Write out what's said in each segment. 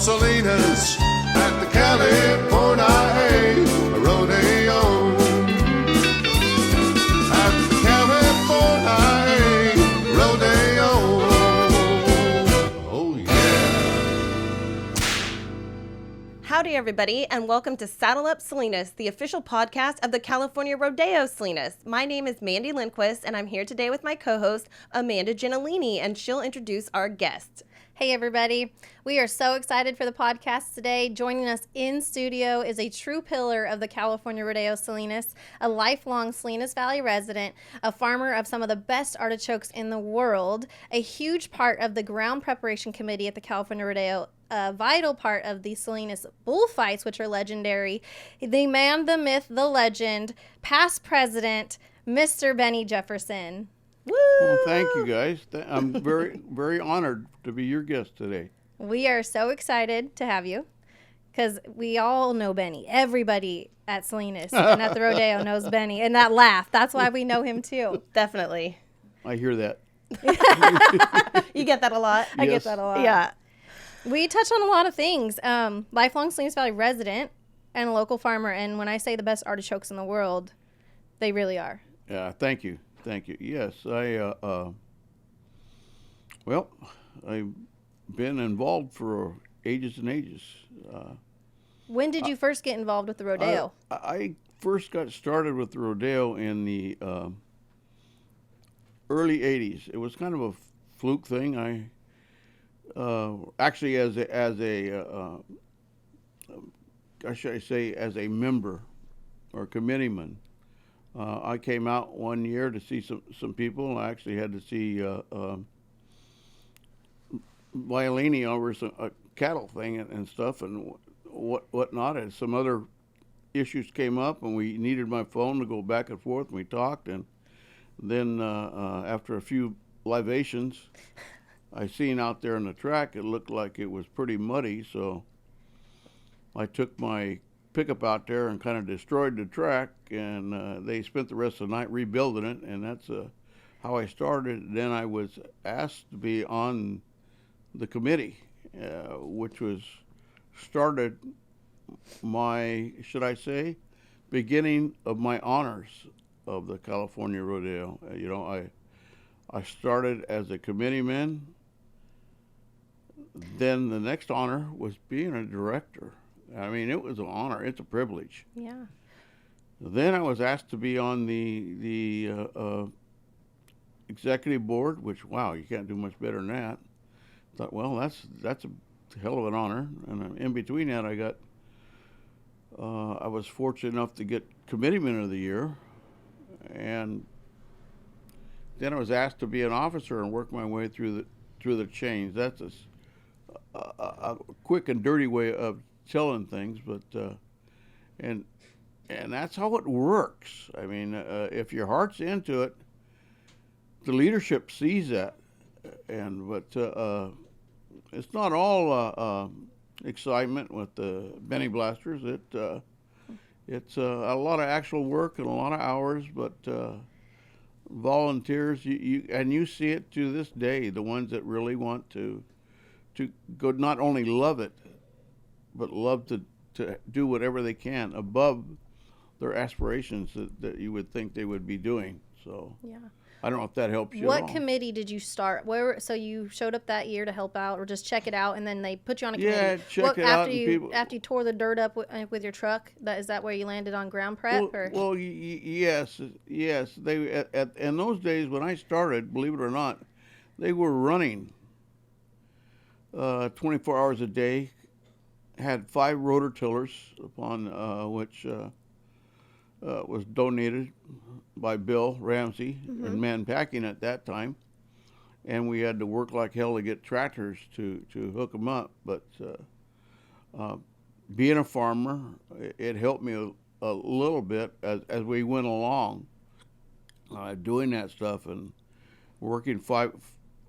Salinas at the California Rodeo. At the California Rodeo. Oh, yeah. Howdy, everybody, and welcome to Saddle Up Salinas, the official podcast of the California Rodeo Salinas. My name is Mandy Lindquist, and I'm here today with my co-host, Amanda Gentilini, and she'll introduce our guest. Hey everybody, we are so excited for the podcast today. Joining us in studio is a true pillar of the California Rodeo Salinas, a lifelong Salinas Valley resident, a farmer of some of the best artichokes in the world, a huge part of the ground preparation committee at the California Rodeo, a vital part of the Salinas bullfights, which are legendary, the man, the myth, the legend, past president, Mr. Benny Jefferson. Woo! Well, thank you, guys. I'm very, very honored to be your guest today. We are so excited to have you because we all know Benny. Everybody at Salinas and at the rodeo knows Benny. And that laugh, that's why we know him too. Definitely. I hear that. You get that a lot? I get that a lot. Yeah. We touch on a lot of things. Lifelong Salinas Valley resident and a local farmer. And when I say the best artichokes in the world, they really are. Yeah, thank you. Thank you. Yes, I've been involved for ages and ages. When did you first get involved with the rodeo? I first got started with the rodeo in the early 80s. It was kind of a fluke thing. I actually as a as a member or committeeman. I came out one year to see some people. I actually had to see Violini over a cattle thing and stuff and whatnot. And some other issues came up, and we needed my phone to go back and forth. And we talked, and then after a few libations, I seen out there on the track, it looked like it was pretty muddy. So I took my pickup out there and kind of destroyed the track, and they spent the rest of the night rebuilding it, and that's how I started. Then I was asked to be on the committee, which was started my, should I say, beginning of my honors of the California Rodeo. I started as a committeeman. Then the next honor was being a director. I mean, it was an honor. It's a privilege. Yeah. Then I was asked to be on the executive board, which, wow, you can't do much better than that. Thought, well, that's a hell of an honor. And in between that, I was fortunate enough to get committeeman of the year, and then I was asked to be an officer and work my way through the chains. That's a quick and dirty way of telling things, but and that's how it works. I mean, if your heart's into it, the leadership sees that, but it's not all excitement with the Benny Blasters. It's a lot of actual work and a lot of hours, but volunteers. You see it to this day. The ones that really want to go, not only love it, but love to do whatever they can above their aspirations that you would think they would be doing. So Yeah. I don't know if that helps you. What committee did you start? So you showed up that year to help out, or just check it out, and then they put you on a committee? Yeah, check it out. After you tore the dirt up with your truck, is that where you landed on ground prep? Yes. They in those days when I started, believe it or not, they were running 24 hours a day. Had 5 rotor tillers, upon which was donated by Bill Ramsey and Man Packing at that time, and we had to work like hell to get tractors to hook them up. But being a farmer, it helped me a little bit as we went along, doing that stuff and working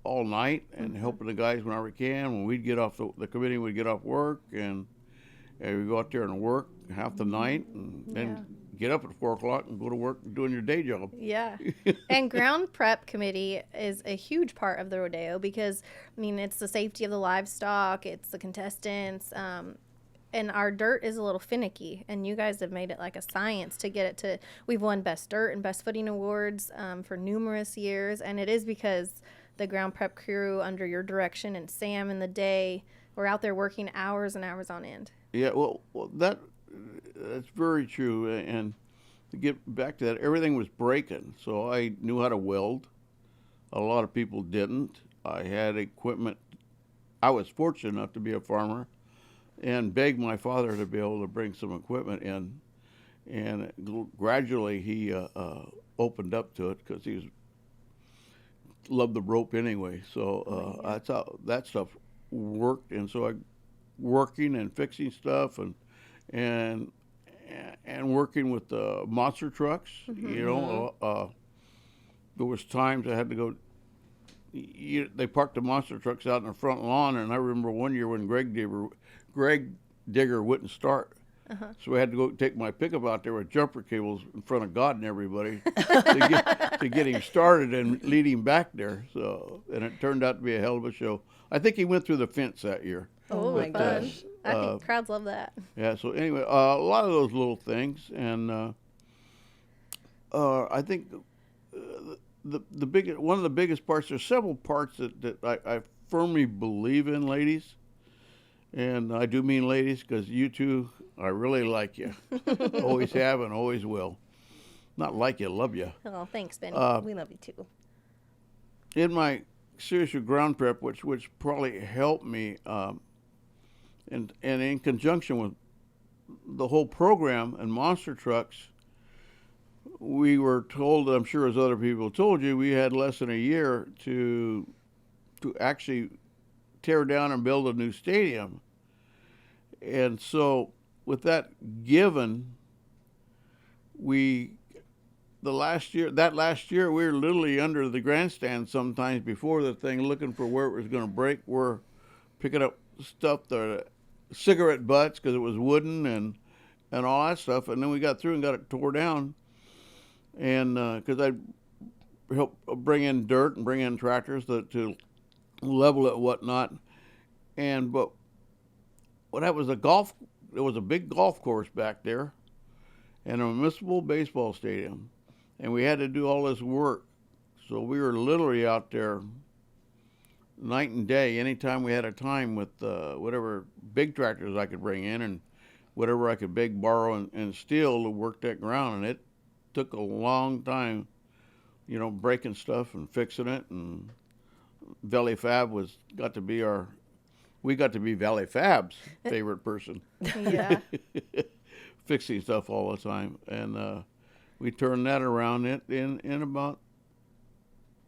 all night and helping the guys whenever we can. When we'd get off the committee would get off work and we'd go out there and work. half the night, and then get up at 4 o'clock and go to work doing your day job. Yeah. And ground prep committee is a huge part of the rodeo because, I mean, it's the safety of the livestock, it's the contestants, and our dirt is a little finicky, and you guys have made it like a science to get it to, we've won best dirt and best footing awards for numerous years, and it is because the ground prep crew under your direction and Sam in the day were out there working hours and hours on end. Yeah, well that's very true. And to get back to that, everything was breaking, so I knew how to weld. A lot of people didn't. I had equipment. I was fortunate enough to be a farmer and begged my father to be able to bring some equipment in. And gradually he opened up to it because he loved the rope anyway. So that's how that stuff worked. And so I working and fixing stuff and working with the monster trucks. You know, there was times I had to go. They parked the monster trucks out in the front lawn, and I remember one year when Greg Digger wouldn't start. So we had to go take my pickup out there with jumper cables in front of God and everybody to get him started and lead him back there. So, and it turned out to be a hell of a show. I think he went through the fence that year. Oh my gosh. I think crowds love that. Yeah, so anyway, a lot of those little things, and I think one of the biggest parts, there's several parts that I firmly believe in, ladies, and I do mean ladies because you two, I really like you. Always have and always will. Not like you, love you. Oh, thanks, Benny. We love you too. In my series of ground prep, which probably helped me, and in conjunction with the whole program and monster trucks, we were told, I'm sure as other people told you, we had less than a year to actually tear down and build a new stadium. And so with that given, last year we were literally under the grandstand sometimes before the thing, looking for where it was going to break. We're picking up stuff, the cigarette butts, because it was wooden and all that stuff. And then we got through and got it tore down. And because I helped bring in dirt and bring in tractors to level it and whatnot. But what happened was there was a big golf course back there and a municipal baseball stadium. And we had to do all this work. So we were literally out there night and day, anytime we had a time, with whatever big tractors I could bring in and whatever I could beg, borrow, and steal to work that ground. And it took a long time, breaking stuff and fixing it. And Valley Fab got to be Valley Fab's favorite person. Yeah. Fixing stuff all the time. And we turned that around in about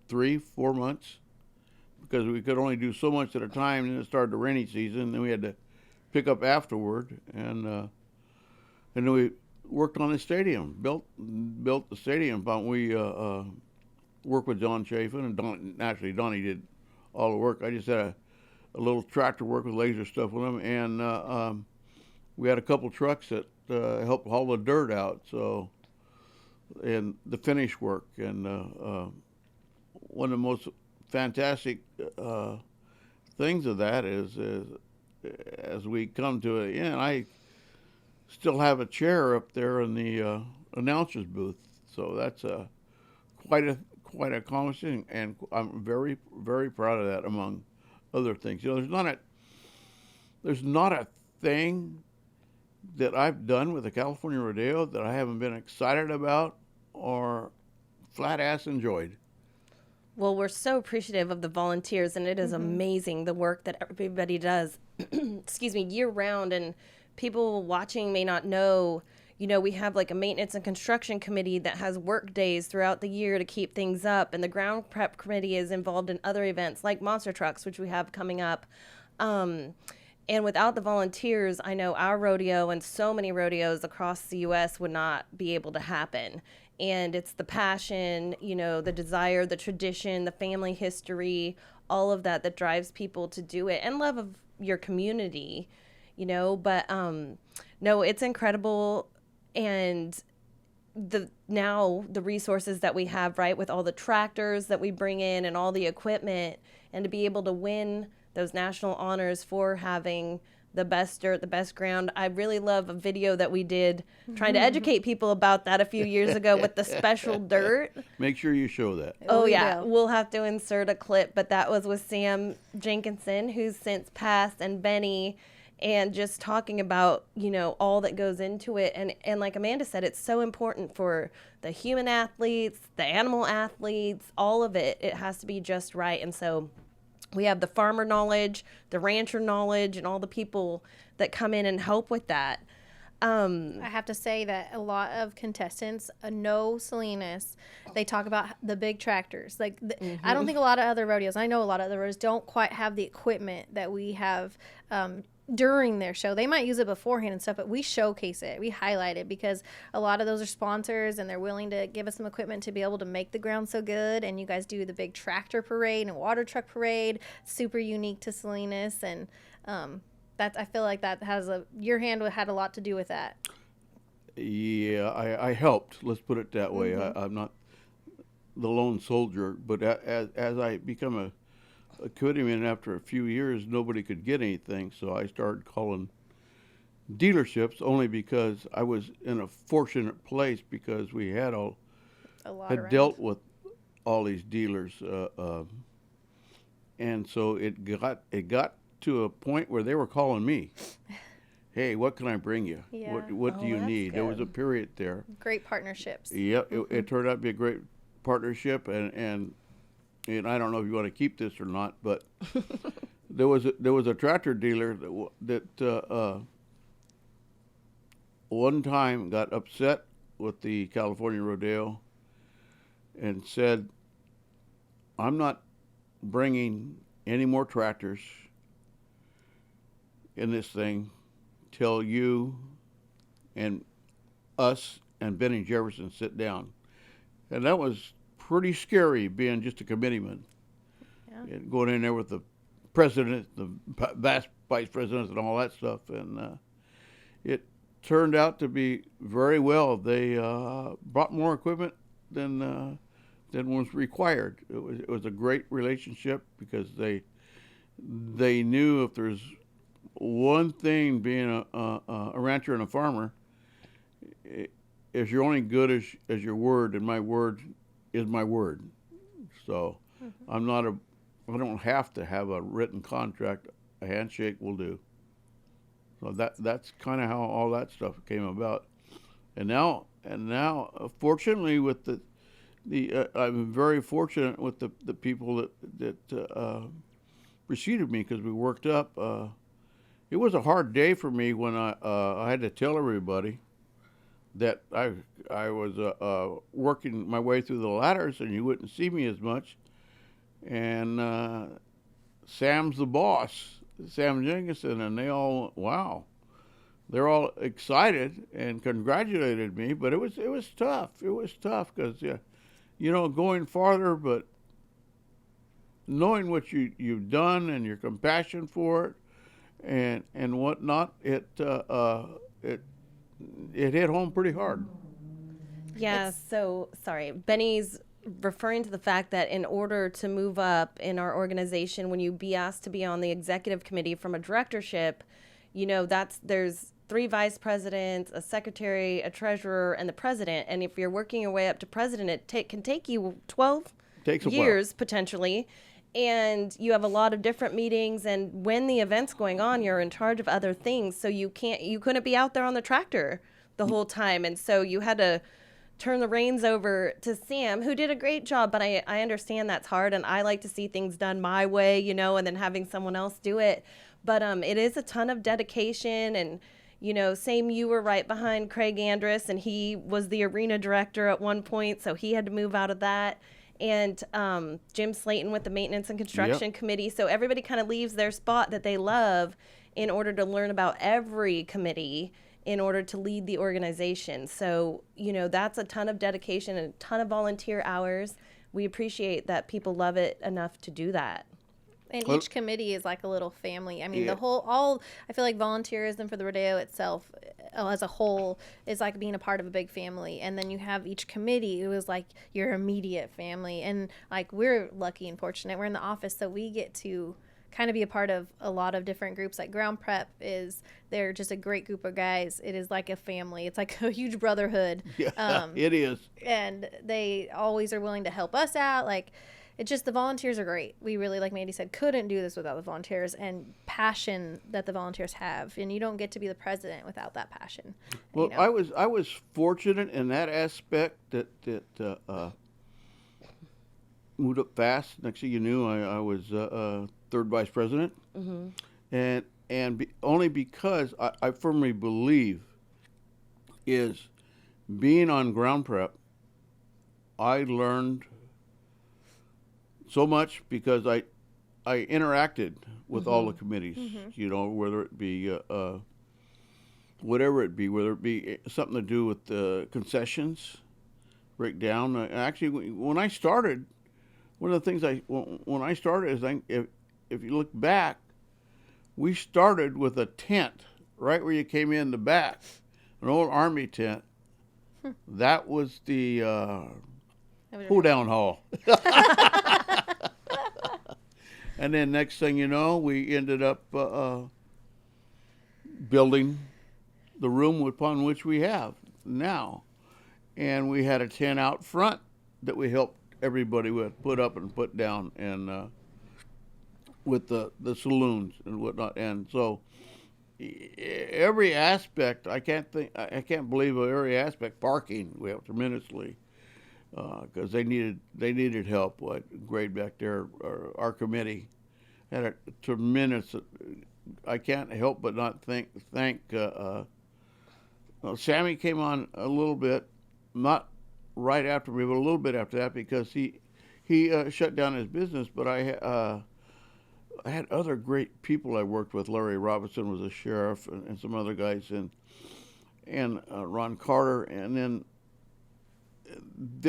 3-4 months, because we could only do so much at a time. And then it started the rainy season, and then we had to pick up afterward. And then we worked on the stadium, built the stadium. But we worked with John Chafin, and Donnie did all the work. I just had a little tractor work with laser stuff with him, and we had a couple trucks that helped haul the dirt out. So, and the finish work, and one of the most fantastic things of that is as we come to it, and I still have a chair up there in the announcer's booth. So that's quite accomplishing, and I'm very, very proud of that, among other things. There's not a thing that I've done with the California Rodeo that I haven't been excited about or flat ass enjoyed. Well, we're so appreciative of the volunteers, and it is amazing the work that everybody does, excuse me, year round. And people watching may not know, we have like a maintenance and construction committee that has work days throughout the year to keep things up. And the ground prep committee is involved in other events like monster trucks, which we have coming up. And without the volunteers, I know our rodeo and so many rodeos across the U.S. would not be able to happen. And it's the passion, the desire, the tradition, the family history, all of that drives people to do it, and love of your community, But no, it's incredible. And the resources that we have, right, with all the tractors that we bring in and all the equipment, and to be able to win those national honors for having the best dirt, the best ground. I really love a video that we did trying to educate people about that a few years ago with the special dirt. Make sure you show that. Oh, We yeah. will. We'll have to insert a clip, but that was with Sam Jenkinson, who's since passed, and Benny, and just talking about, all that goes into it. And like Amanda said, it's so important for the human athletes, the animal athletes, all of it. It has to be just right. And so we have the farmer knowledge, the rancher knowledge, and all the people that come in and help with that. I have to say that a lot of contestants know Salinas. They talk about the big tractors. Like I don't think a lot of other rodeos, I know a lot of other rodeos don't quite have the equipment that we have during their show. They might use it beforehand and stuff, but we showcase it. We highlight it because a lot of those are sponsors and they're willing to give us some equipment to be able to make the ground so good. And you guys do the big tractor parade and water truck parade, super unique to Salinas. And I feel like that has your hand had a lot to do with that. Yeah, I helped. Let's put it that way. I'm not the lone soldier, but as I become a committeeman after a few years, nobody could get anything, so I started calling dealerships only because I was in a fortunate place because we had A lot had around. dealt with all these dealers, and so it got to a point where they were calling me. Hey, what can I bring you? Yeah. What do you that's need? There was a good. period there. Great partnerships. Yep, it turned out to be a great partnership, and I don't know if you want to keep this or not, but there was a tractor dealer that one time got upset with the California Rodeo and said, "I'm not bringing any more tractors in this thing till you and us and Benny Jefferson sit down." And that was pretty scary, being just a committeeman. Yeah. And going in there with the president, the vice presidents, and all that stuff. And it turned out to be very well. They brought more equipment than was required. It was a great relationship because they knew if there's one thing being a rancher and a farmer, is you're only good as your word, and my word is my word. So I don't have to have a written contract. A handshake will do. So that's kind of how all that stuff came about. And now, fortunately, with I'm very fortunate with the people that preceded me, because we worked up. It was a hard day for me when I had to tell everybody that I was working my way through the ladders and you wouldn't see me as much. And Sam's the boss, Sam Jenkinson, and they all, wow. They're all excited and congratulated me, but it was tough. It was tough because, going farther, but knowing what you've done and your compassion for it and whatnot, it hit home pretty hard. Yeah, so sorry. Benny's referring to the fact that in order to move up in our organization, when you be asked to be on the executive committee from a directorship, there's 3 vice presidents, a secretary, a treasurer, and the president. And if you're working your way up to president, it can take you 12 Takes a years potentially. And you have a lot of different meetings, and when the event's going on, you're in charge of other things. So you couldn't be out there on the tractor the whole time. And so you had to turn the reins over to Sam, who did a great job, but I understand that's hard, and I like to see things done my way, and then having someone else do it. But it is a ton of dedication, and you were right behind Craig Andrus, and he was the arena director at one point, so he had to move out of that. And Jim Slayton with the maintenance and construction committee. So everybody kind of leaves their spot that they love in order to learn about every committee in order to lead the organization. So, that's a ton of dedication and a ton of volunteer hours. We appreciate that people love it enough to do that. And each committee is like a little family. I mean, I feel like volunteerism for the rodeo itself, as a whole is like being a part of a big family. And then you have each committee who is like your immediate family. And like we're lucky and fortunate. We're in the office, so we get to kind of be a part of a lot of different groups. Like Ground Prep they're just a great group of guys. It is like a family. It's like a huge brotherhood. Yeah, it is. And they always are willing to help us out. Like, it's just the volunteers are great. We really, like Mandy said, couldn't do this without the volunteers and passion that the volunteers have. And you don't get to be the president without that passion. Well, I was fortunate in that aspect that moved up fast. Next thing you knew, I was third vice president, only because I firmly believe is being on Ground Prep. I learned so much because I interacted with all the committees, whether it be whatever it be, whether it be something to do with the concessions breakdown. Actually, when I started, one of the things when I started is if you look back, we started with a tent right where you came in the back, an old Army tent. That was the pull-down hall. And then next thing you know, we ended up building the room upon which we have now. And we had a tent out front that we helped everybody with, put up and put down, and with the saloons and whatnot. And so every aspect, I can't believe of every aspect. Parking, we helped tremendously. Because they needed help. Grade back there, our committee had a tremendous. I can't help but not thank. Sammy came on a little bit, not right after me, but a little bit after that, because he shut down his business. But I had other great people I worked with. Larry Robinson was a sheriff, and some other guys, and Ron Carter, and then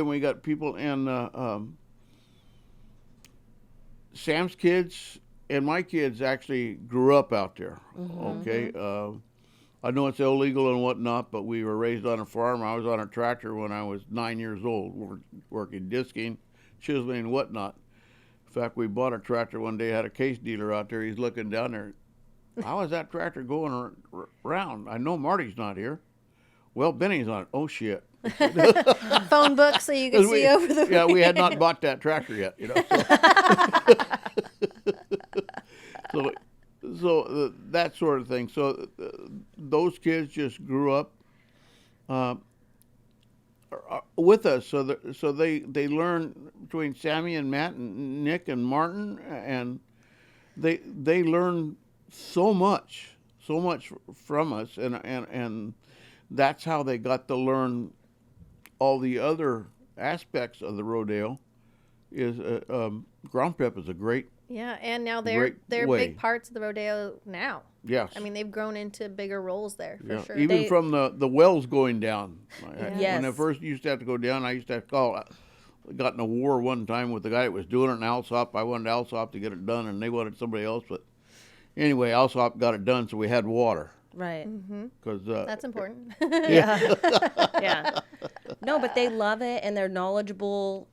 we got people in Sam's kids and my kids actually grew up out there. Okay, I know it's illegal and whatnot, but we were raised on a farm. I was on a tractor when I was 9 years old, working disking, chiseling, and whatnot. In fact, we bought a tractor one day. Had a case dealer out there. He's looking down there. How is that tractor going around? I know Marty's not here. Well, Benny's on it. Oh shit. Phone book so you can see over the. Yeah, we had not bought that tractor yet, So that sort of thing. So those kids just grew up with us. So they learn between Sammy and Matt and Nick and Martin, and they learn so much from us, and that's how they got to learn all the other aspects of the rodeo. Is Ground Prep is a great. Yeah, and now they're big parts of the rodeo now. Yes. I mean, they've grown into bigger roles there, for sure. Even from the wells going down. Yes. When I first used to have to go down, I used to have to call. I got in a war one time with the guy that was doing it in Alsop. I wanted Alsop to get it done, and they wanted somebody else. But anyway, Alsop got it done, so we had water. Right. Cause, that's important. Yeah. Yeah. No, but they love it, and they're knowledgeable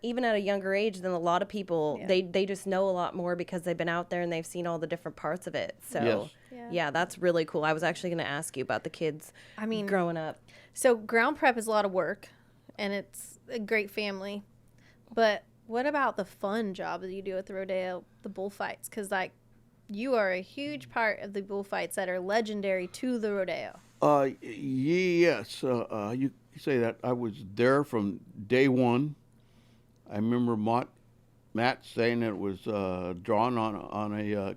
even at a younger age than a lot of people. Yeah. They just know a lot more because they've been out there and they've seen all the different parts of it. So yeah, that's really cool. I was actually going to ask you about the kids growing up. So Ground Prep is a lot of work, and it's a great family. But what about the fun job that you do at the rodeo, the bullfights? Because you are a huge part of the bullfights that are legendary to the rodeo. Yes. You say that. I was there from day one. I remember Matt saying it was drawn on a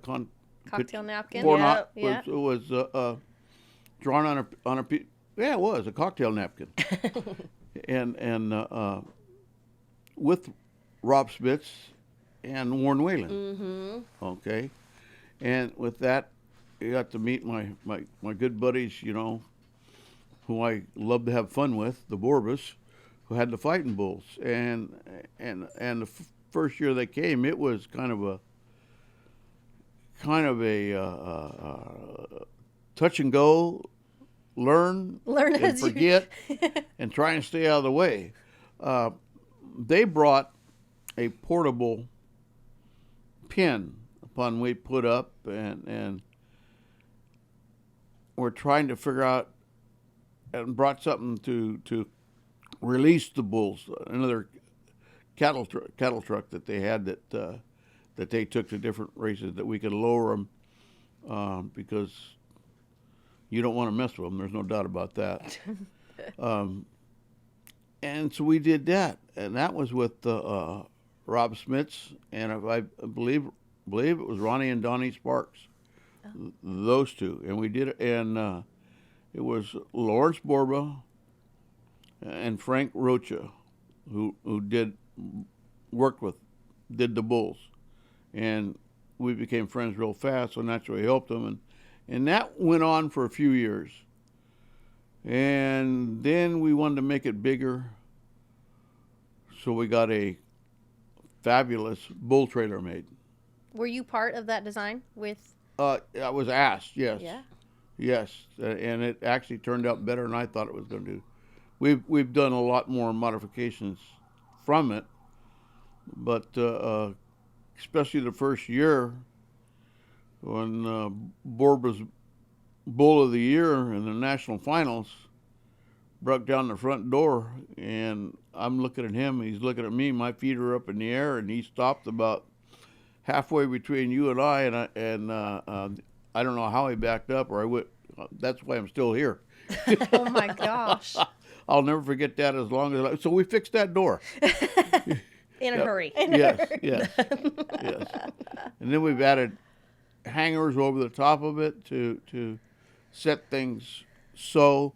cocktail napkin. It was drawn on a it was a cocktail napkin, and with Rob Spitz and Warren Whalen. Okay. And with that, I got to meet my good buddies, who I love to have fun with, the Borbas, who had the fighting bulls. And the first year they came, it was kind of a touch and go, learn and as you- forget and try and stay out of the way. They brought a portable pin upon we put up, and we're trying to figure out, and brought something to release the bulls. Another cattle truck that they had that they took to different races, that we could lower them because you don't want to mess with them. There's no doubt about that. And so we did that, and that was with Rob Smits, and I believe it was Ronnie and Donnie Sparks, those two, and we did it, and it was Lawrence Borba and Frank Rocha who did the bulls, and we became friends real fast, so naturally helped them, and that went on for a few years. And then we wanted to make it bigger, so we got a fabulous bull trailer made. Were you part of that design with? I was asked, yes. Yeah. Yes, and it actually turned out better than I thought it was going to do. We've done a lot more modifications from it, but especially the first year when Borba's Bull of the Year in the national finals broke down the front door, and I'm looking at him, he's looking at me, my feet are up in the air, and he stopped about halfway between you and I, and I don't know how he backed up, or I would. That's why I'm still here. Oh my gosh! I'll never forget that as long as. So we fixed that door. In a hurry. Yes. And then we've added hangers over the top of it to set things so,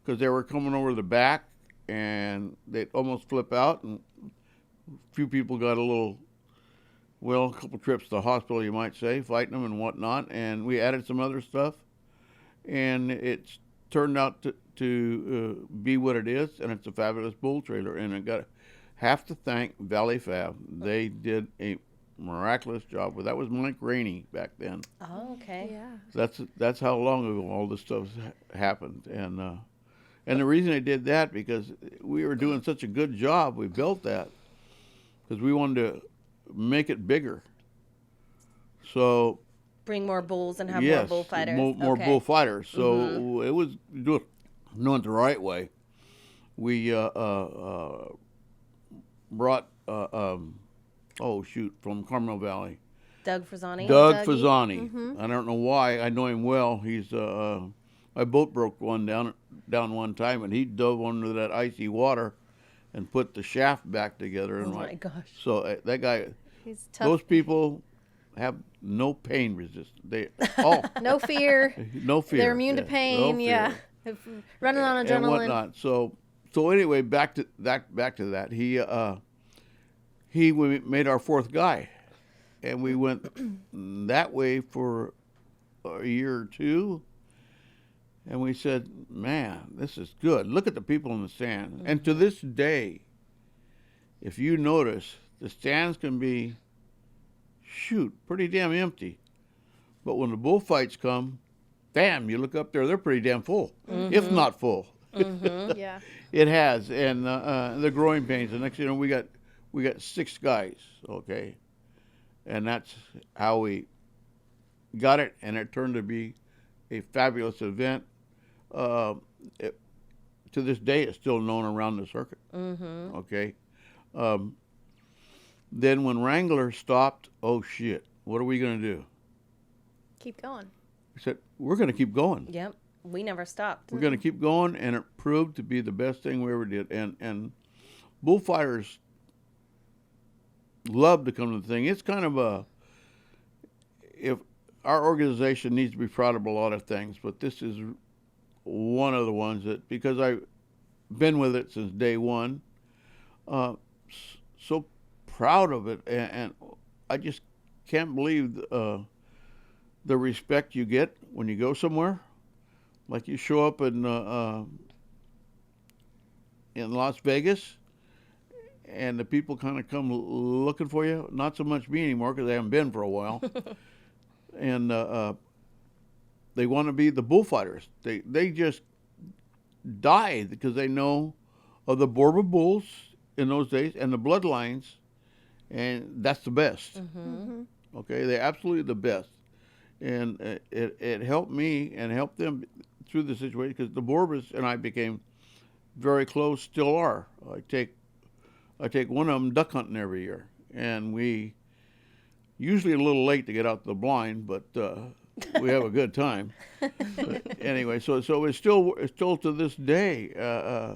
because they were coming over the back and they'd almost flip out, and a few people got a couple trips to the hospital, you might say, fighting them and whatnot, and we added some other stuff, and it's turned out to be what it is, and it's a fabulous bull trailer, and have to thank Valley Fab. They did a miraculous job with that. Was Mike Rainey back then. Oh, okay. Yeah. That's how long ago all this stuff happened, and the reason I did that, because we were doing such a good job, we built that because we wanted to make it bigger. So Bring more bulls and have yes, more bullfighters. more Okay. bullfighters. So it was doing it the right way. We brought from Carmel Valley, Doug Frazani. Doug Dougie. Fazzani. I don't know why. I know him well. He's my boat broke down one time, and he dove under that icy water and put the shaft back together. Oh And my gosh. So that guy, He's tough. those people have no pain resistance. They No fear. no fear. They're immune to Yeah, pain. no fear. Yeah. Running on And adrenaline. whatnot. So anyway, back to that. We made our fourth guy, and we went that way for a year or two, and we said, man, this is good. Look at the people in the stands. And to this day, if you notice, the stands can be pretty damn empty, but when the bullfights come, damn, you look up there, they're pretty damn full, if not full. Yeah. It has, and the growing pains. The next, we got 6 guys, okay, and that's how we got it, and it turned to be a fabulous event. To this day, it's still known around the circuit. Okay. Then when Wrangler stopped, oh shit, what are we going to do? Keep going. We said, we're going to keep going. Yep. We never stopped. We're going to keep going, and it proved to be the best thing we ever did. And bullfighters love to come to the thing. It's kind of if our organization needs to be proud of a lot of things, but this is one of the ones that, because I've been with it since day one, so proud of it, and I just can't believe the respect you get when you go somewhere. Like you show up in Las Vegas, and the people kind of come looking for you. Not so much me anymore because I haven't been for a while. And they want to be the bullfighters. They just die because they know of the Border bulls in those days and the bloodlines, and that's the best. Okay, they're absolutely the best, and it helped me and helped them through the situation because the Borbas and I became very close, still are. I take one of them duck hunting every year, and we usually a little late to get out the blind, but we have a good time. But anyway, so it's still to this day.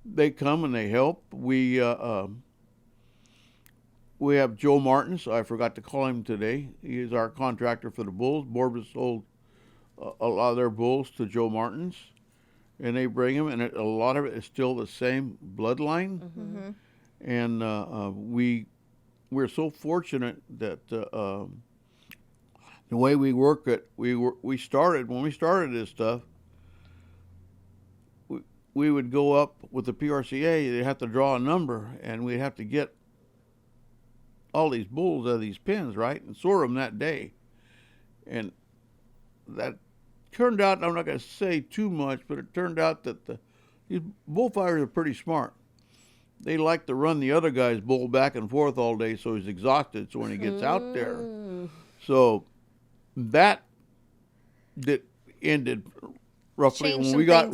They come and they help. We have Joe Martins. I forgot to call him today. He is our contractor for the bulls. Borbas sold a lot of their bulls to Joe Martins, and they bring them, and a lot of it is still the same bloodline. And we're so fortunate that the way we work it, when we started this stuff, we would go up with the PRCA. They'd have to draw a number, and we'd have to get all these bulls out of these pens, right, and sort them that day. And that turned out, I'm not going to say too much, but it turned out that these bullfighters are pretty smart. They like to run the other guy's bull back and forth all day, so he's exhausted. So when he gets out there, so that ended roughly when we got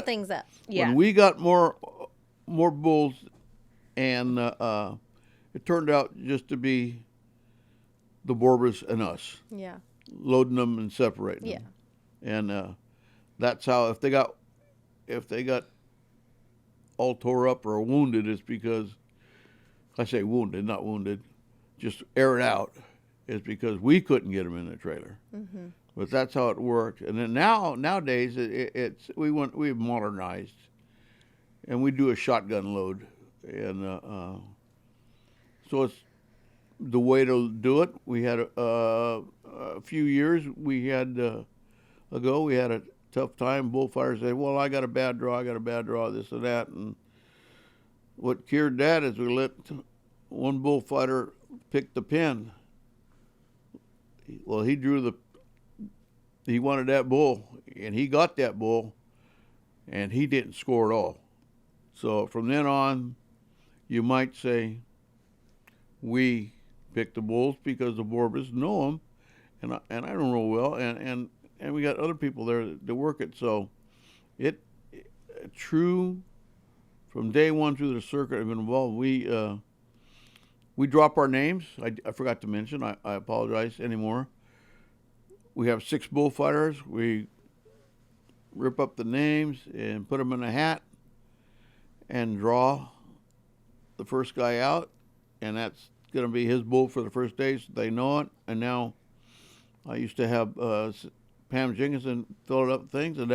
things up. Yeah. when we got more bulls, and it turned out just to be the Borbas and us Yeah. loading them and separating Yeah. them, and that's how if they got all tore up or wounded, it's because I say wounded, not wounded, just aired out. It's because we couldn't get them in the trailer. But that's how it worked. And then nowadays we've modernized, and we do a shotgun load, and so it's the way to do it. We had a few years ago we had a tough time. Bullfighters said, "Well, I got a bad draw, this and that." And what cured that is we let one bullfighter pick the pin. Well, he wanted that bull, and he got that bull, and he didn't score at all. So from then on, you might say we pick the bulls because the Borbas know them, and I don't know well, and we got other people there that work it. So it true from day one through the circuit I've been involved. We drop our names. I forgot to mention. I apologize anymore. We have 6 bullfighters. We rip up the names and put them in a hat and draw the first guy out, and that's going to be his bull for the first day, so they know it. And now I used to have Pam Jenkinson fill it up things, and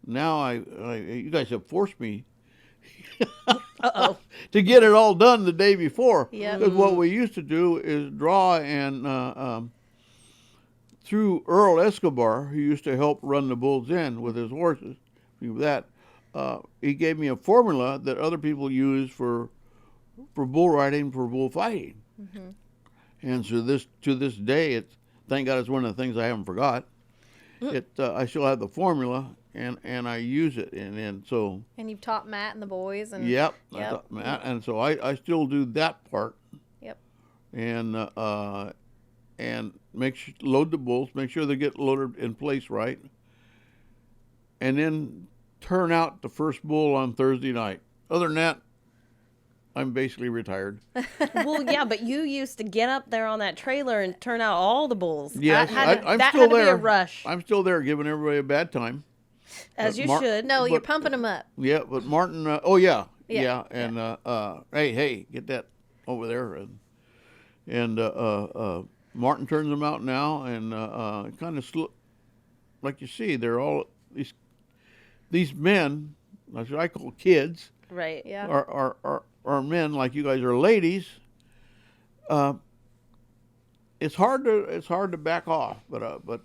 now you guys have forced me to get it all done the day before. Yep. Because what we used to do is draw, and through Earl Escobar, who used to help run the bulls in with his horses, he gave me a formula that other people use for bull riding, for bullfighting. And so to this day, thank God it's one of the things I haven't forgot. I still have the formula, and I use it, and so. And you've taught Matt and the boys, and I taught Matt, and so I still do that part. Yep. And load the bulls, make sure they get loaded in place right, and then turn out the first bull on Thursday night. Other than that, I'm basically retired. Well, yeah, but you used to get up there on that trailer and turn out all the bulls. Yes, I'm that still had to there. be a rush. I'm still there, giving everybody a bad time. As you should. No, you're pumping them up. Yeah, but Martin. And hey, get that over there, and Martin turns them out now, and kind of like you see, they're all these men. That's what I call kids. Right. Yeah. Are men like you guys are ladies. It's hard to back off, but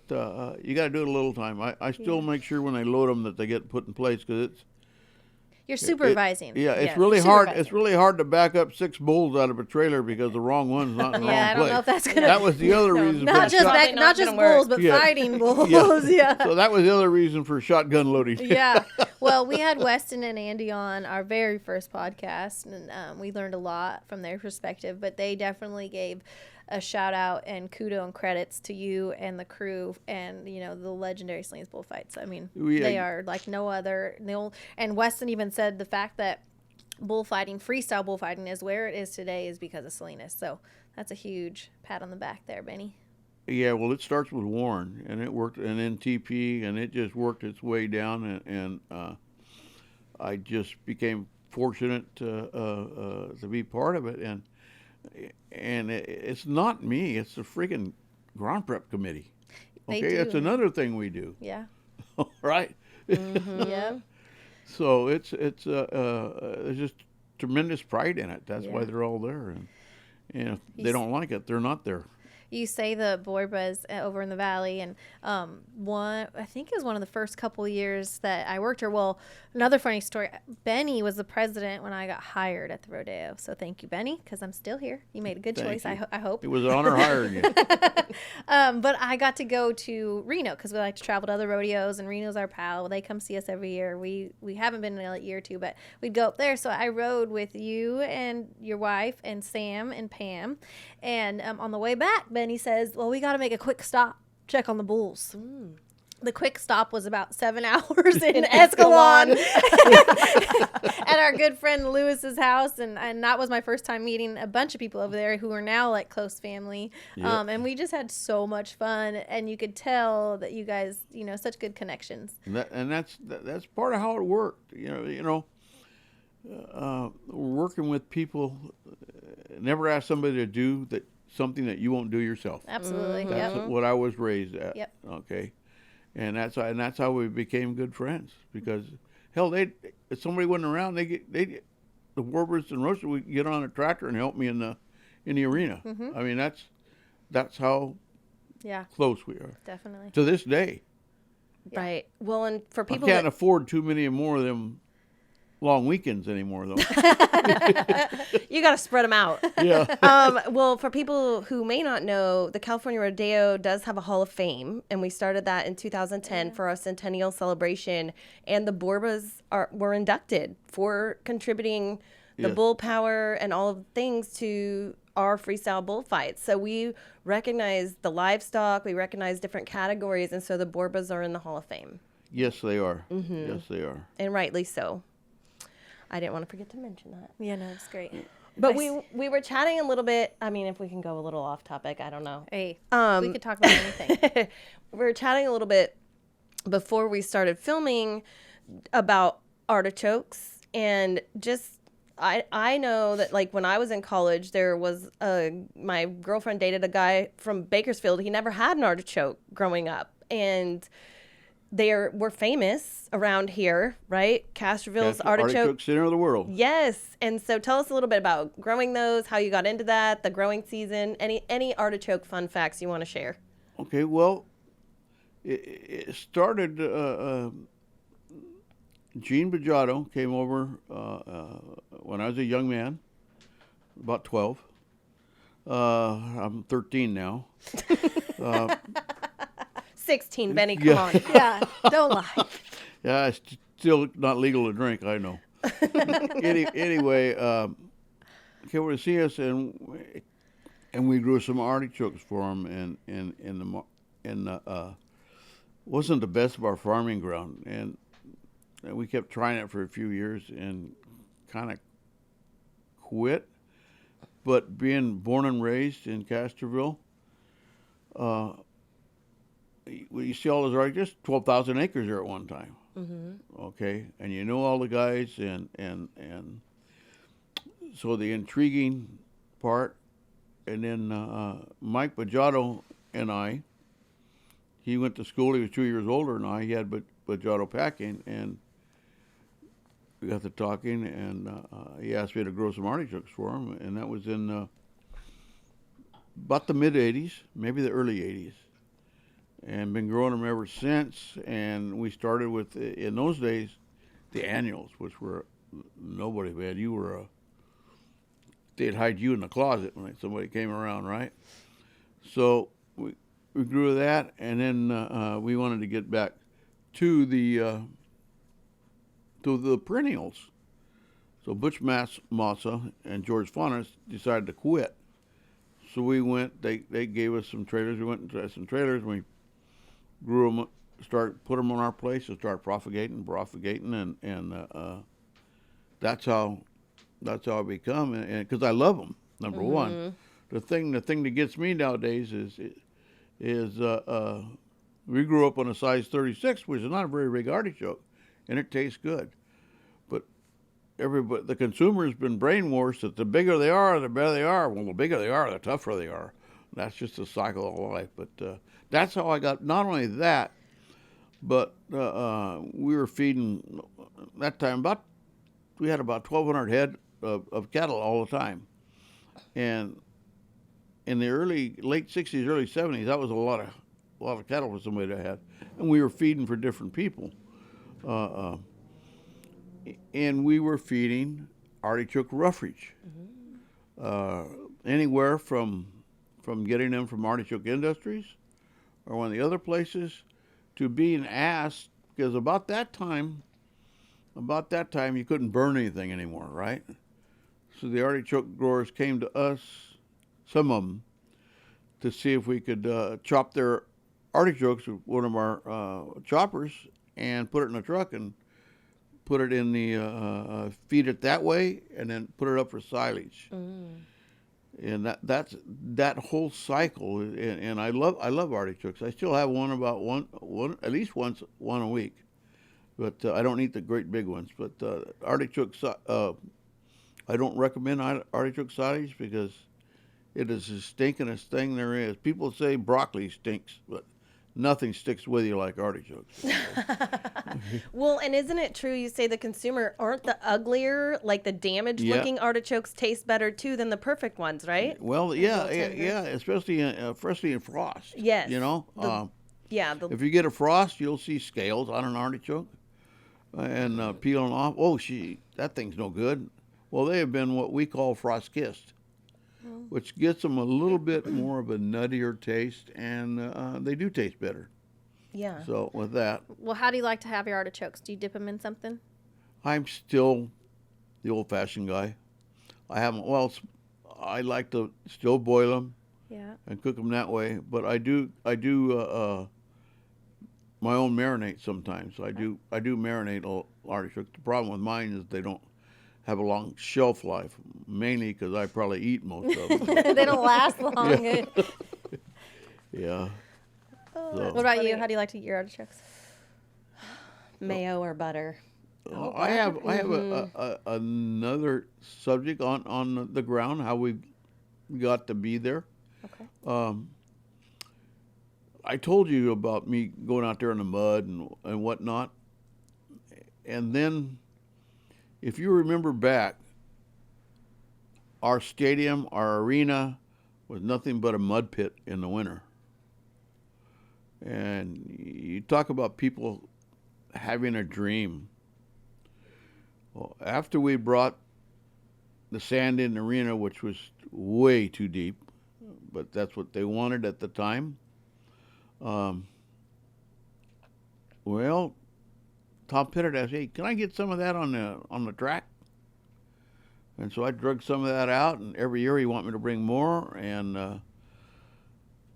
you got to do it a little time. I still make sure when they load them that they get put in place, because You're supervising. It's really hard. Supervising. It's really hard to back up 6 bulls out of a trailer because the wrong one's not in the Yeah, wrong I don't place. know if that's gonna. That was the other reason. Not for just Probably back, not not just gonna work. bulls, but Yeah. fighting bulls. Yeah. Yeah. So that was the other reason for shotgun loading. Yeah. Well, we had Weston and Andy on our very first podcast, and we learned a lot from their perspective. But they definitely gave a shout out and kudo and credits to you and the crew and the legendary Salinas bullfights. I mean, they are like no other. And Weston even said the fact that bullfighting, freestyle bullfighting, is where it is today is because of Salinas. So that's a huge pat on the back there, Benny. Yeah, well, it starts with Warren, and it worked, and then TP, and it just worked its way down, and I just became fortunate to be part of it, and it's not me; it's the freaking ground prep committee. They Okay, do. it's another thing we do, Yeah. right? Yeah. So it's there's just tremendous pride in it. That's why Yeah. they're all there, and if they don't like it, they're not there. You say the Borbas over in the valley, and I think it was one of the first couple of years that I worked here. Well, another funny story: Benny was the president when I got hired at the rodeo. So thank you, Benny, because I'm still here. You made a good Thank choice. you. I hope. It was an honor hiring you. But I got to go to Reno because we like to travel to other rodeos, and Reno's our pal. They come see us every year. We haven't been in a year or two, but we'd go up there. So I rode with you and your wife and Sam and Pam, and on the way back, Benny says, "Well, we got to make a quick stop, check on the bulls." The quick stop was about 7 hours in Escalon at our good friend Lewis's house, and that was my first time meeting a bunch of people over there who are now like close family. Yep. And we just had so much fun, and you could tell that you guys, such good connections. And that's part of how it worked. Working with people, never ask somebody to do something that you won't do yourself. Absolutely. That's Yep. what I was raised at. Yep. Okay, and that's how we became good friends. Because hell, if somebody wasn't around, the Warbers and Roasters would get on a tractor and help me in the arena. I mean, that's how Yeah, close we are definitely. to this day. Yeah. Right. Well, and for people I can't that afford too many more of them long weekends anymore, though. you got to spread them out. Yeah. Well, for people who may not know, the California Rodeo does have a Hall of Fame, and we started that in 2010 for our centennial celebration. And the Borbas were inducted for contributing the Yes. bull power and all of the things to our freestyle bullfights. So we recognize the livestock, we recognize different categories, and so the Borbas are in the Hall of Fame, Yes, they are. Yes, they are. and rightly so. I didn't want to forget to mention that. Yeah, no, it's great. But we were chatting a little bit. I mean, if we can go a little off topic, I don't know. Hey, we could talk about anything. We were chatting a little bit before we started filming about artichokes, and just I know that like when I was in college, there was my girlfriend dated a guy from Bakersfield. He never had an artichoke growing up, and we're famous around here, right? Castroville's Artichoke center of the world. Yes. And so tell us a little bit about growing those, how you got into that, the growing season, any artichoke fun facts you want to share. Okay, well, it started, Gene Bajado came over when I was a young man, about 12. I'm 13 now. 16, Benny, come Yeah. on. Yeah, don't lie. Yeah, it's still not legal to drink, I know. Anyway, came over to see us, and we grew some artichokes for him, and wasn't the best of our farming ground, and we kept trying it for a few years and kind of quit. But being born and raised in Castroville, you see all those artichokes, 12,000 acres there at one time. Mm-hmm. Okay, and you know all the guys, and so the intriguing part, and then Mike Bajado and he went to school. He was 2 years older than I. He had Bajado packing, and we got to talking, and he asked me to grow some artichokes for him, and that was in about the mid-'80s, maybe the early '80s. And been growing them ever since. And we started with, in those days, the annuals, which were nobody, man. You were they'd hide you in the closet when somebody came around, right? So we grew that, and then we wanted to get back to the perennials. So Butch Massa and George Faunas decided to quit. So we went. They gave us some trailers. We went and tried some trailers. And we grew them, put them on our place, and started propagating, and that's how I become. And because I love them, number one. The thing that gets me nowadays is we grew up on a size 36, which is not a very big artichoke, and it tastes good. The consumer's been brainwashed that the bigger they are, the better they are. Well, the bigger they are, the tougher they are. That's just a cycle of life. But that's how I got, not only that, but we were feeding, that time, we had about 1,200 head of cattle all the time. And in the late 60s, early 70s, that was a lot of cattle for somebody to have. And we were feeding for different people. And we were feeding artichoke roughage, anywhere from getting them from Artichoke Industries or one of the other places to being asked, because about that time you couldn't burn anything anymore, right? So the artichoke growers came to us, some of them, to see if we could chop their artichokes with one of our choppers and put it in a truck and put it in the feed it that way, and then put it up for silage. And that's that whole cycle. And I love artichokes. I still have one at least one a week, but I don't eat the great big ones. But artichokes, I don't recommend artichoke silage because it is the stinkingest thing there is. People say broccoli stinks, but nothing sticks with you like artichokes. Well, and isn't it true you say the consumer, aren't the uglier, like the damaged-looking artichokes taste better, too, than the perfect ones, right? Well, yeah, especially in frost. Yes. You know? If you get a frost, you'll see scales on an artichoke and peeling off. Oh, that thing's no good. Well, they have been what we call frost-kissed, which gets them a little bit more of a nuttier taste, and they do taste better. Yeah. So with that, Well, how do you like to have your artichokes? Do you dip them in something? I'm still the old-fashioned guy. I like to still boil them and cook them that way, but I do my own marinade sometimes. I do marinate artichokes. The problem with mine is they don't have a long shelf life, mainly because I probably eat most of them. They don't last long. Yeah. What about you? How do you like to eat your artichokes? Mayo or butter. I have another subject on the ground, how we got to be there. Okay. I told you about me going out there in the mud and whatnot. And then, if you remember back, our stadium, our arena, was nothing but a mud pit in the winter. And you talk about people having a dream. Well, after we brought the sand in the arena, which was way too deep, but that's what they wanted at the time. Well, Tom Pittard asked, "Hey, can I get some of that on the track?" And so I drug some of that out, and every year he wanted me to bring more, and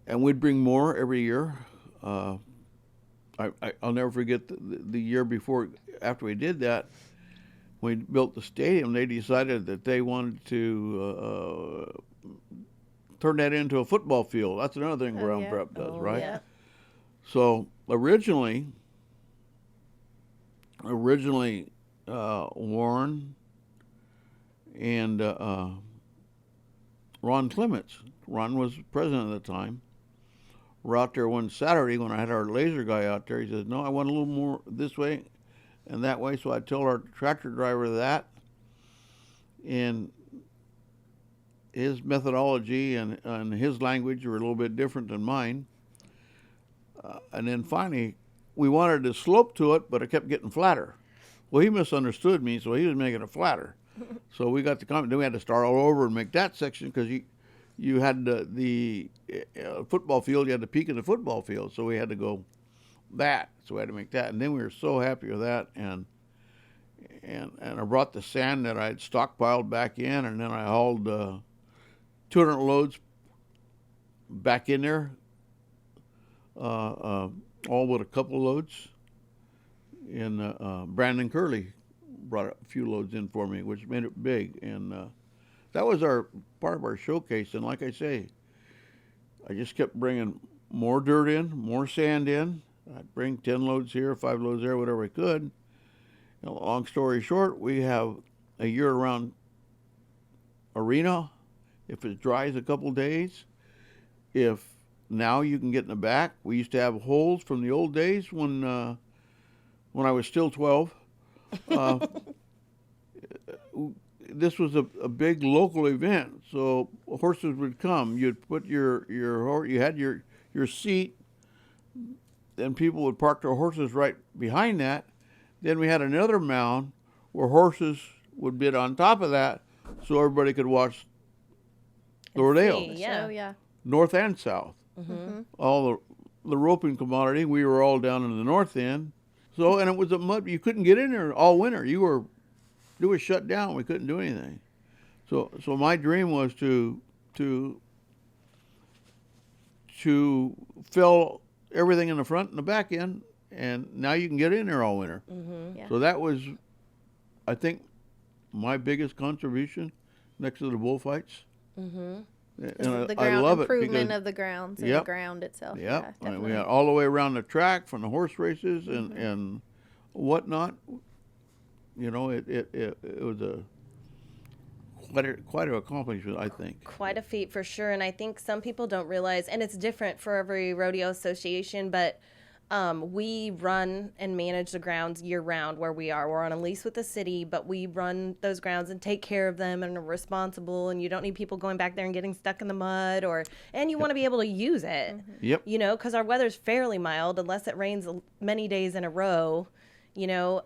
we'd bring more every year. I'll never forget the year after we did that. When we built the stadium, they decided that they wanted to turn that into a football field. That's another thing ground prep does, right? Yeah. So originally, Warren and Ron Clements, Ron was president at the time, were out there one Saturday when I had our laser guy out there. He says, "No, I want a little more this way and that way." So I told our tractor driver that, and his methodology and his language were a little bit different than mine. And then finally, we wanted to slope to it, but it kept getting flatter. Well, he misunderstood me, so he was making it flatter. So we got the comment. Then we had to start all over and make that section because you had the football field. You had the peak of the football field, so we had to go that. So we had to make that, and then we were so happy with that. And I brought the sand that I had stockpiled back in, and then I hauled 200 loads back in there, all with a couple loads. And Brandon Curley brought a few loads in for me, which made it big. And that was part of our showcase. And like I say, I just kept bringing more dirt in, more sand in. I'd bring 10 loads here, 5 loads there, whatever I could. Long story short, we have a year-round arena. If it dries a couple days, if now you can get in the back. We used to have holes from the old days when I was still 12. This was a big local event, so horses would come. You'd put your horse. You had your seat. Then people would park their horses right behind that. Then we had another mound where horses would be on top of that, so everybody could watch the rodeo, Yeah. North and south. All the roping commodity. We were all down in the north end. So, and it was a mud. You couldn't get in there all winter. It was shut down. We couldn't do anything. So my dream was to fill everything in the front and the back end, and now you can get in there all winter. Yeah. So that was, I think, my biggest contribution next to the bullfights. And the I ground love it improvement because of the grounds and Yep. the ground itself. Yep. Yeah, I mean, definitely. we had all the way around the track from the horse races and whatnot. You know, it was quite an accomplishment, I think. Quite a feat for sure. And I think some people don't realize, and it's different for every rodeo association, but we run and manage the grounds year round where we are. We're on a lease with the city, but we run those grounds and take care of them and are responsible. And you don't need people going back there and getting stuck in the mud, and you want to be able to use it. Yep. You know, because our weather's fairly mild unless it rains many days in a row. You know,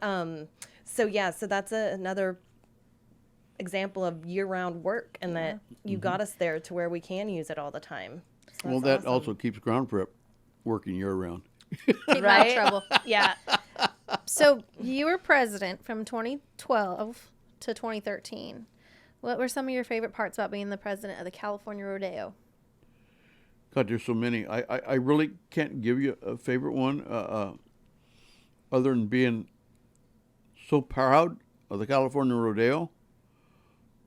so that's another example of year-round work, and that you got us there to where we can use it all the time. So Well, that's that also keeps ground prep working year-round. Keep out of right? trouble. Yeah. So you were president from 2012 to 2013. What were some of your favorite parts about being the president of the California Rodeo? God, there's so many. I really can't give you a favorite one other than being so proud of the California Rodeo.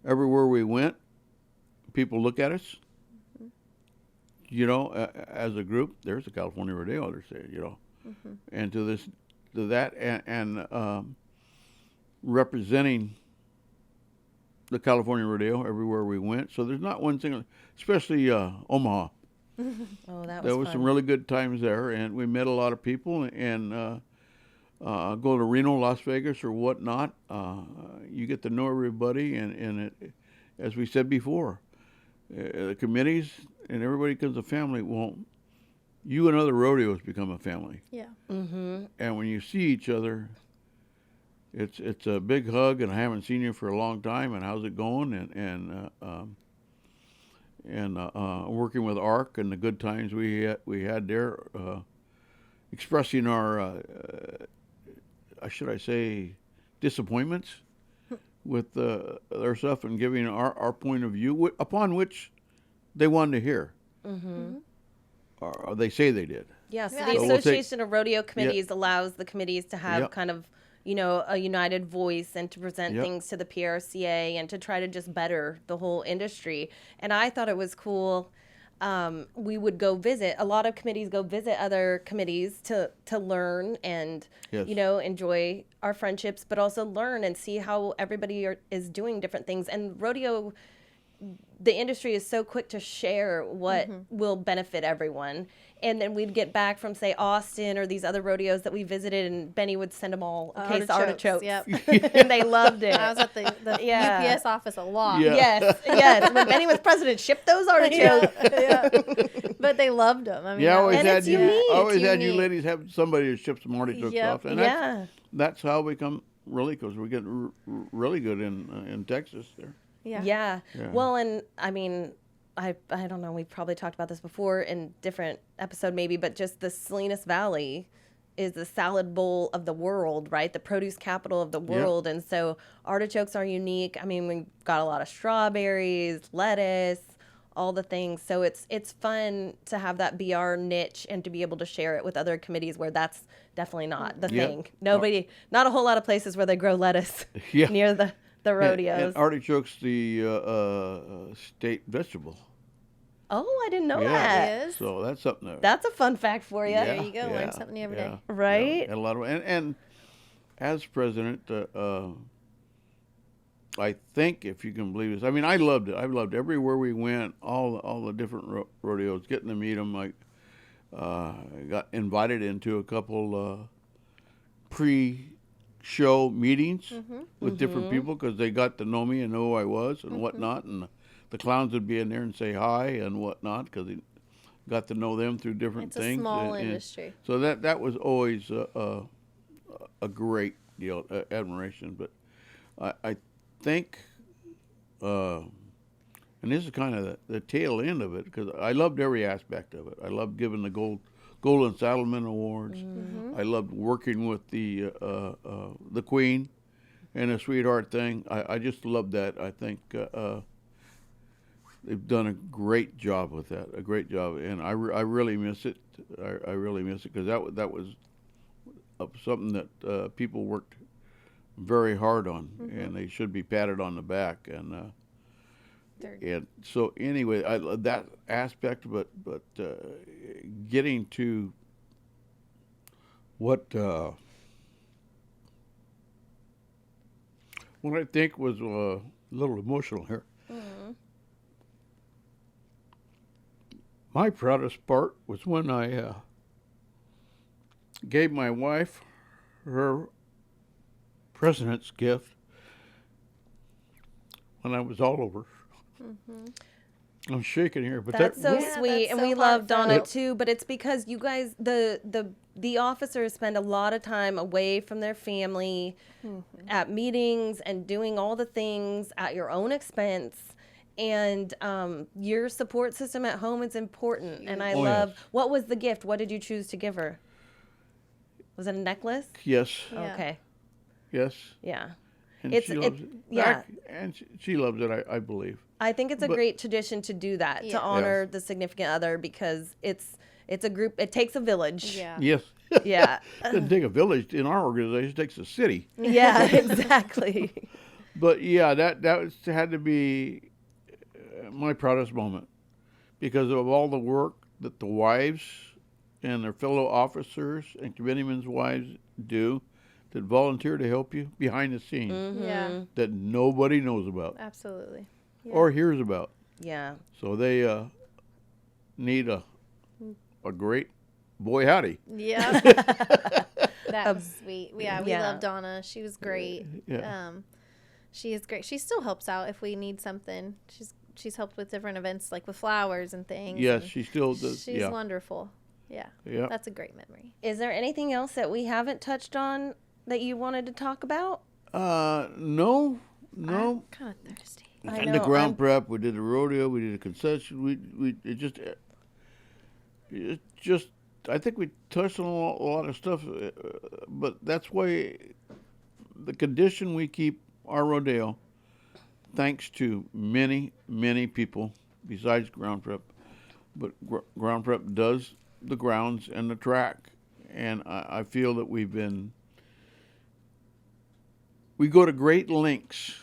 Everywhere we went, people look at us. You know, as a group, there's the California Rodeo. They're saying, you know, and to that, and representing the California Rodeo everywhere we went. So there's not one single, especially Omaha. Oh, that was There was fun. some really good times there, and we met a lot of people. And go to Reno, Las Vegas, or whatnot. You get to know everybody, and it, as we said before, the committees and everybody becomes a family. Well, you and other rodeos become a family, Yeah. and when you see each other, it's a big hug. And I haven't seen you for a long time. And how's it going? And working with ARC and the good times we had there, expressing our should I say disappointments with their stuff, and giving our point of view upon which they wanted to hear. Or they say they did. Yeah, so Yeah, the so we'll take- Association of Rodeo Committees allows the committees to have Yep. kind of, you know, a united voice and to present Yep. things to the PRCA and to try to just better the whole industry. And I thought it was cool. We would go visit. A lot of committees go visit other committees to learn and, Yes. you know, enjoy our friendships, but also learn and see how everybody is doing different things. And rodeo, the industry is so quick to share what will benefit everyone. And then we'd get back from, say, Austin or these other rodeos that we visited, and Benny would send them all a case of artichokes. Yep. And they loved it. I was at the Yeah. UPS office a lot. Yeah. Yes. When Benny was president, shipped those artichokes. Yeah. But they loved them. I mean, Yeah, I that always And had it's unique. I always had you unique. ladies have somebody to ship some artichokes Yep. off, and Yeah. that's how we come really, because we're getting really good in Texas there. Yeah. Yeah. Well, and I mean, I don't know. We've probably talked about this before in different episode maybe, but just the Salinas Valley is the salad bowl of the world, right? The produce capital of the world. And so artichokes are unique. I mean, we've got a lot of strawberries, lettuce, all the things. So it's fun to have that be our niche and to be able to share it with other committees where that's definitely not the Yep. thing. Nobody, not a whole lot of places where they grow lettuce Yeah. near the rodeos. And artichoke's the state vegetable. Oh, I didn't know Yeah. that. It is. So that's something. That's a fun fact for you. There you go. Learn something new every day. Right? And a lot of and as president, I think, if you can believe this, I mean, I loved it. I loved everywhere we went, all the different rodeos, getting to meet them. I got invited into a couple pre-show meetings with different people because they got to know me and know who I was and whatnot, and the clowns would be in there and say hi and whatnot because they got to know them through different It's things. a small and industry. so that was always a great deal, admiration. But I think, and this is kind of the tail end of it, because I loved every aspect of it. I loved giving the Golden Saddleman Awards. I loved working with the Queen and the Sweetheart thing. I just loved that. I think they've done a great job with that, a great job, and I really miss it. I really miss it because that was something that people worked very hard on, and they should be patted on the back. And so anyway, I love that aspect, but getting to what I think was a little emotional here. My proudest part was when I gave my wife her president's gift when I was all over. I'm shaking here, but That's so Yeah, sweet, that's and so we love Donna heartfelt. too. But it's because you guys, the officers, spend a lot of time away from their family, at meetings and doing all the things at your own expense. And your support system at home is important. And I Oh, love. yes. What was the gift? What did you choose to give her? Was it a necklace? yes, Yeah. Okay. yes, Yeah. and It's- she it- loves it. yeah. And she loves it. I believe. I think it's a But- great tradition to do that, to Yeah. honor the significant other, because it's a group. It takes a village. Yeah. Yes. Yeah. It doesn't take a village in our organization. It takes a city. Yeah. Exactly. But yeah, had to be my proudest moment because of all the work that the wives and their fellow officers and committeemen's wives do that volunteer to help you behind the scenes Yeah. that nobody knows about Absolutely. Yeah. or hears about. Yeah. So they need a great boy howdy. Yeah. That was sweet. Yeah, we Yeah. love Donna. She was great. Yeah. She is great. She still helps out if we need something. She's helped with different events, like with flowers and things. Yes, and she still does. she's Yeah. wonderful. Yeah. Yeah. That's a great memory. Is there anything else that we haven't touched on that you wanted to talk about? No. I'm kind of thirsty. I And know, the ground I'm- prep, we did the rodeo, we did a concession, it just, I think we touched on a lot of stuff, but that's why the condition we keep our rodeo, thanks to many, many people besides ground prep, but ground prep does the grounds and the track, and I feel that we go to great lengths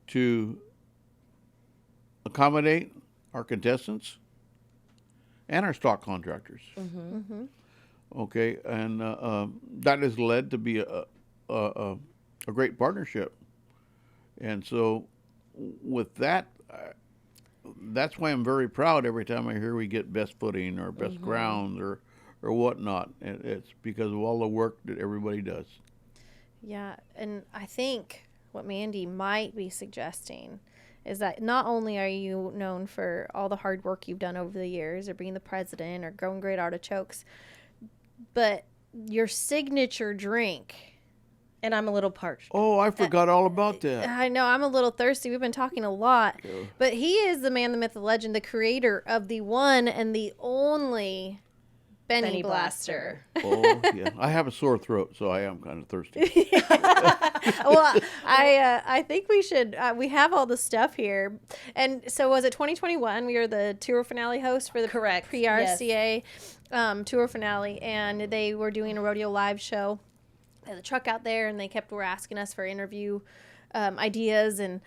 to accommodate our contestants and our stock contractors. Okay, and that has led to be a great partnership. And so, with that, that's why I'm very proud every time I hear we get best footing or best grounds or whatnot. And it's because of all the work that everybody does. Yeah, and I think what Mandy might be suggesting is that not only are you known for all the hard work you've done over the years or being the president or growing great artichokes, but your signature drink And I'm a little parched. Oh, I forgot all about that. I know, I'm a little thirsty. We've been talking a lot. Yeah. But he is the man, the myth, the legend, the creator of the one and the only Benny, Benny Blaster. Oh, yeah. I have a sore throat, so I am kind of thirsty. Well, I think we should. We have all the stuff here, and so was it 2021? We were the tour finale host for the Correct. PRCA tour finale, and they were doing a rodeo live show. They had the truck out there, and they were asking us for interview ideas, and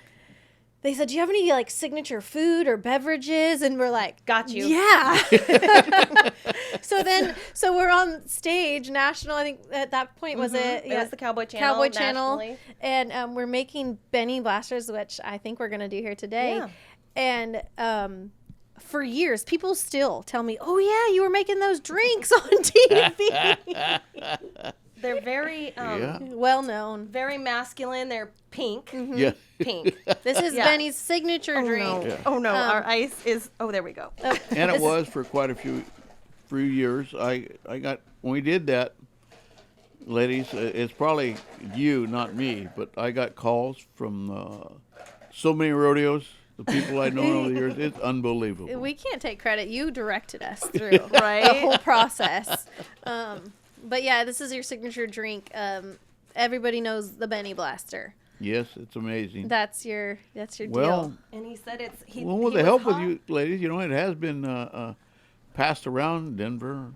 they said, "Do you have any like signature food or beverages?" And we're like, Got you. Yeah. So we're on stage, national. I think at that point was it? It was the Cowboy Channel. Cowboy Channel, nationally. and we're making Benny Blasters, which I think we're gonna do here today. Yeah. And for years, people still tell me, "Oh yeah, you were making those drinks on TV." They're very, Yeah. Well known. very masculine. They're pink. Yeah. Pink. This is Yeah. Benny's signature Oh drink. no! Yeah. Oh no! Our ice is. Oh, there we go. And it was for quite a few years. I got, when we did that, ladies, it's probably you, not me, but I got calls from so many rodeos, the people I've known over the years. It's unbelievable. We can't take credit. You directed us through Right? the whole process. But yeah, this is your signature drink. Everybody knows the Benny Blaster. Yes, it's amazing. That's your deal. Well, And he said it's. well, with the help of you ladies, you know, it has been passed around Denver,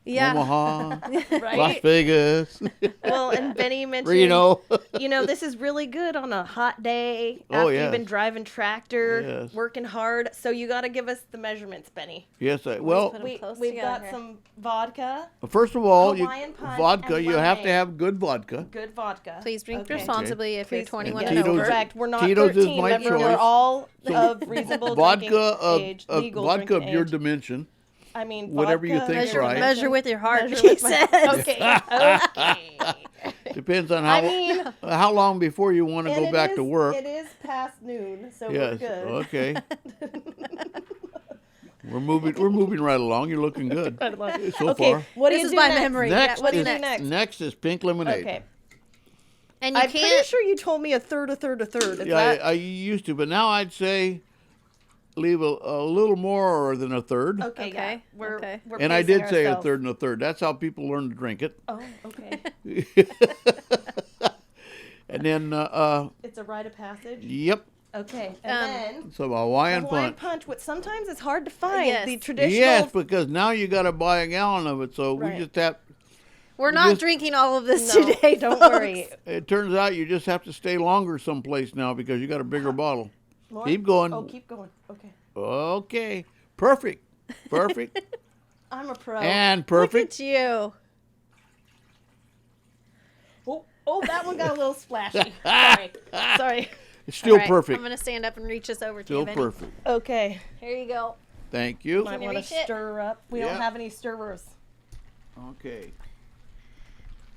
Yeah. Omaha, Right? Las Vegas, Well, and Benny mentioned, Reno. you know, this is really good on a hot day Oh, after yes. you've been driving tractor, Yes. working hard. So you got to give us the measurements, Benny. Yes, put 'em well, close We've together got here. some vodka, first of all, Hawaiian punch vodka, and you have to lemonade. have good vodka. good vodka. Please drink Okay. responsibly if you're Please- 21 And and Tito's- over. Correct. We're not Tito's is 13. my Remember, we're choice. all So, of reasonable Vodka drinking of age, of legal vodka of drinking your age. dimension. I mean, whatever you vodka, think's your right. dimension. Measure with your heart, Measure she with my- says. Okay. Okay. Depends on I mean, how long before you want to and go it back is- to work. It is past noon, so Yes. we're good. Okay. We're moving right along. You're looking good so Okay, far. what do This you is do my next? memory. Next what do you is do next? next is pink lemonade. Okay. And you I'm pretty can't. sure you told me a third. Is Yeah, that I used to, but now I'd say leave a little more than a third. okay? Yeah. Okay, We're, okay. we're And I pacing did say a ourselves. third and a third. That's how people learn to drink it. Oh, okay. And then, It's a rite of passage. yep, Okay, and then some Hawaiian Hawaiian punch. punch, which sometimes it's hard to find. Yes. The traditional. Yes, because now you got to buy a gallon of it. So Right. we just have. We're not just- drinking all of this No, today. don't folks. worry. It turns out you just have to stay longer someplace now because you got a bigger bottle. More? Keep going. Oh, keep going. Okay. Okay, perfect, I'm a pro. and Look perfect. at you. Oh, that one got a little splashy. Sorry. It's still All right, perfect. I'm going to stand up and reach this over to Still you, Benny. perfect. Okay. Here you go. Thank you. Might you want to reach it? stir up. We don't Yeah. have any stirrers. Okay.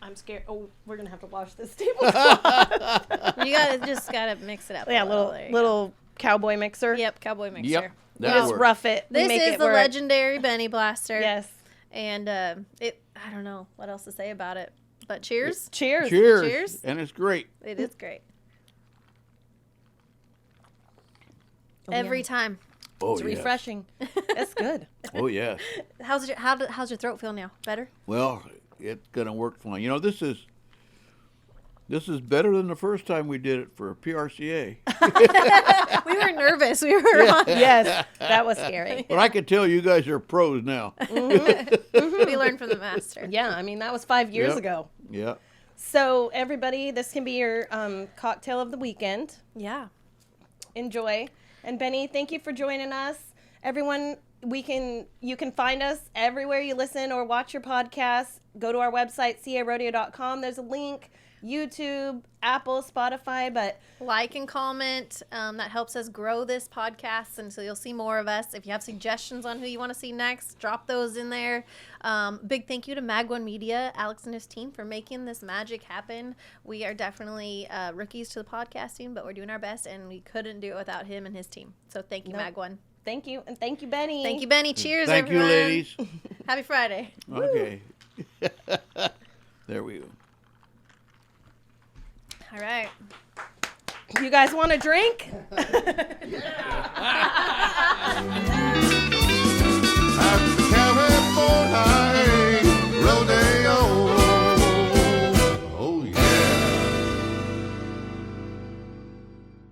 I'm scared. Oh, we're gonna have to wash this table. You just gotta mix it up. Yeah, a little There you go. cowboy mixer. Yep, cowboy mixer. Yep. We That just works. rough it. This make is it the work. legendary Benny Blaster. Yes. And I don't know what else to say about it. But cheers. Cheers. Cheers. Cheers. And it's great. It is great. Oh, Every yeah. time. Oh, It's yes. refreshing. It's good. Oh, yes. How's your throat feel now? Better? Well, it's gonna work fine. You know, this is better than the first time we did it for PRCA. We were nervous. We were on. Yes, that was scary. But I can tell you guys are pros now. We learned from the master. Yeah, I mean that was 5 years Yep. ago. Yeah. So everybody, this can be your cocktail of the weekend. Yeah. Enjoy. And Benny, thank you for joining us. Everyone, you can find us everywhere you listen or watch your podcast. Go to our website, carodeo.com. There's a link. YouTube, Apple, Spotify, but Like and comment. That helps us grow this podcast, and so you'll see more of us. If you have suggestions on who you want to see next, drop those in there. Big thank you to Mag1 Media, Alex and his team, for making this magic happen. We are definitely rookies to the podcasting, but we're doing our best, and we couldn't do it without him and his team. So thank you, Nope. Mag1. thank you. And thank you, Benny. Thank you, Benny. Cheers, Thank everyone. you, ladies. Happy Friday. Okay. There we go. All right. You guys want a drink? Yeah.